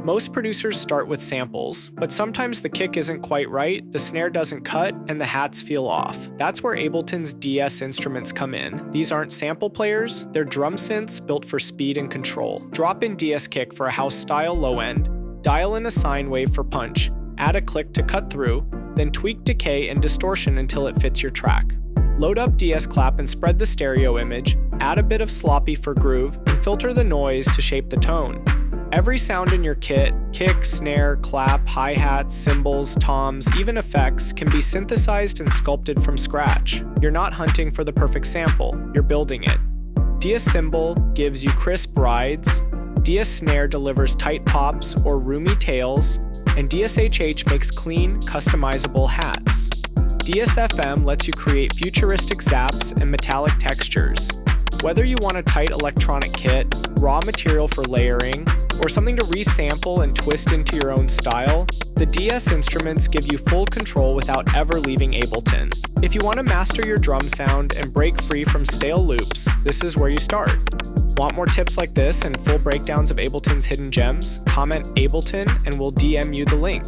Most producers start with samples, but sometimes the kick isn't quite right, the snare doesn't cut, and the hats feel off. That's where Ableton's DS instruments come in. These aren't sample players, they're drum synths built for speed and control. Drop in DS kick for a house-style low end, dial in a sine wave for punch, add a click to cut through, then tweak decay and distortion until it fits your track. Load up DS clap and spread the stereo image, add a bit of sloppy for groove, and filter the noise to shape the tone. Every sound in your kit, kick, snare, clap, hi-hats, cymbals, toms, even effects, can be synthesized and sculpted from scratch. You're not hunting for the perfect sample, you're building it. DS Cymbal gives you crisp rides, DS Snare delivers tight pops or roomy tails, and DSHH makes clean, customizable hats. DSFM lets you create futuristic zaps and metallic textures. Whether you want a tight electronic kit, raw material for layering, or something to resample and twist into your own style, the DS instruments give you full control without ever leaving Ableton. If you want to master your drum sound and break free from stale loops, this is where you start. Want more tips like this and full breakdowns of Ableton's hidden gems? Comment Ableton and we'll DM you the link.